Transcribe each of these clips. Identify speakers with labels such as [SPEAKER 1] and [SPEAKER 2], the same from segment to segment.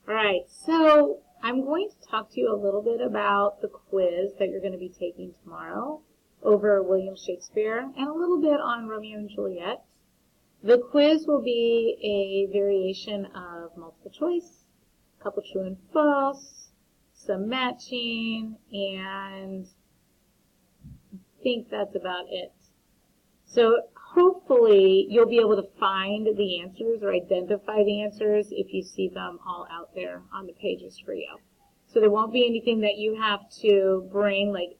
[SPEAKER 1] All right, so I'm going to talk to you a little bit about the quiz that you're going to be taking tomorrow over William Shakespeare and a little bit on Romeo and Juliet. The quiz will be a variation of multiple choice, a couple true and false, some matching, and I think that's about it. So hopefully you'll be able to find the answers or identify the answers if you see them all out there on the pages for you. So there won't be anything that you have to bring, like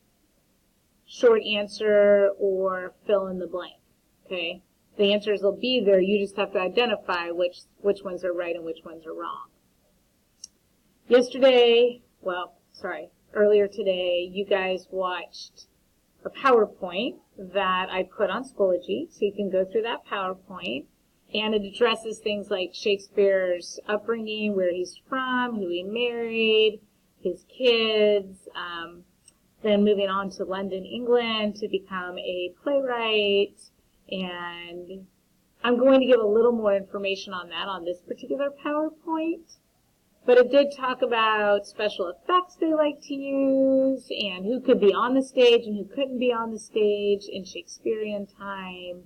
[SPEAKER 1] short answer or fill in the blank, okay? The answers will be there. You just have to identify which ones are right and which ones are wrong. Earlier today, you guys watched a PowerPoint that I put on Schoology, so you can go through that PowerPoint, and it addresses things like Shakespeare's upbringing, where he's from, who he married, his kids, then moving on to London, England to become a playwright, and I'm going to give a little more information on that on this particular PowerPoint. But it did talk about special effects they like to use and who could be on the stage and who couldn't be on the stage in Shakespearean time,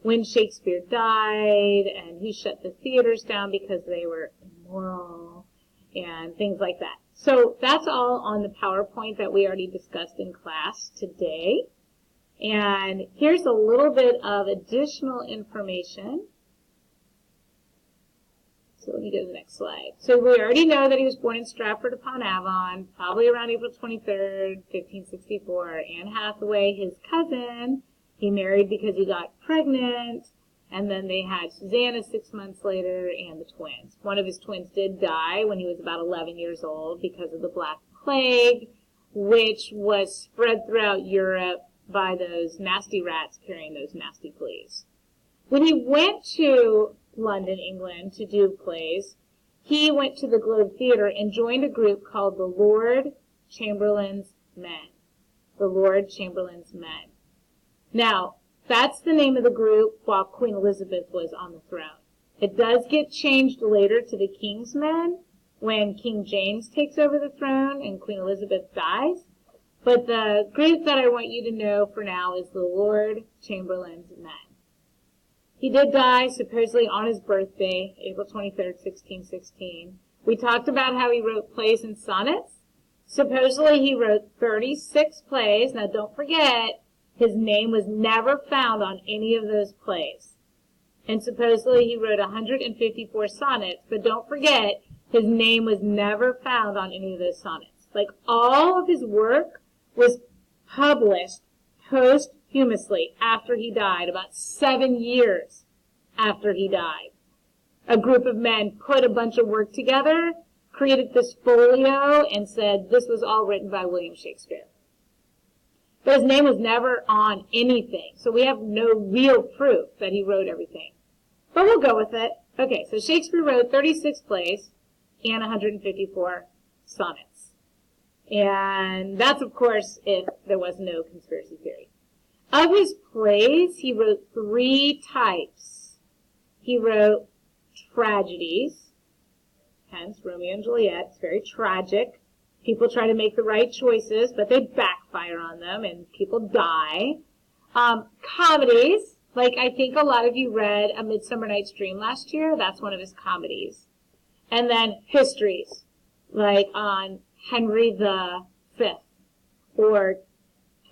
[SPEAKER 1] when Shakespeare died, and who shut the theaters down because they were immoral, and things like that. So that's all on the PowerPoint that we already discussed in class today. And here's a little bit of additional information. So let me go to the next slide. So we already know that he was born in Stratford-upon-Avon, probably around April 23rd, 1564. Anne Hathaway, his cousin, he married because he got pregnant, and then they had Susanna 6 months later and the twins. One of his twins did die when he was about 11 years old because of the Black Plague, which was spread throughout Europe by those nasty rats carrying those nasty fleas. When he went to London, England, to do plays, he went to the Globe Theatre and joined a group called the Lord Chamberlain's Men. The Lord Chamberlain's Men. Now, that's the name of the group while Queen Elizabeth was on the throne. It does get changed later to the King's Men when King James takes over the throne and Queen Elizabeth dies. But the group that I want you to know for now is the Lord Chamberlain's Men. He did die supposedly on his birthday, April 23rd, 1616. We talked about how he wrote plays and sonnets. Supposedly he wrote 36 plays. Now don't forget, his name was never found on any of those plays. And supposedly he wrote 154 sonnets, but don't forget, his name was never found on any of those sonnets. Like, all of his work was published posthumously after he died, about 7 years after he died. A group of men put a bunch of work together, created this folio, and said this was all written by William Shakespeare. But his name was never on anything, so we have no real proof that he wrote everything. But we'll go with it. Okay, so Shakespeare wrote 36 plays and 154 sonnets. And that's, of course, if there was no conspiracy theory. Of his plays, he wrote 3 types. He wrote tragedies, hence Romeo and Juliet. It's very tragic. People try to make the right choices, but they backfire on them, and people die. Comedies, like I think a lot of you read A Midsummer Night's Dream last year. That's one of his comedies. And then histories, like on Henry V or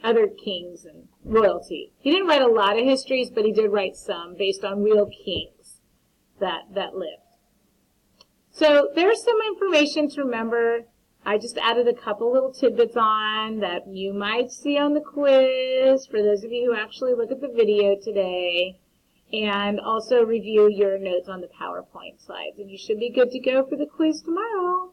[SPEAKER 1] other kings and royalty. He didn't write a lot of histories, but he did write some based on real kings that lived. So there's some information to remember. I just added a couple little tidbits on that you might see on the quiz for those of you who actually look at the video today, and also review your notes on the PowerPoint slides. And you should be good to go for the quiz tomorrow.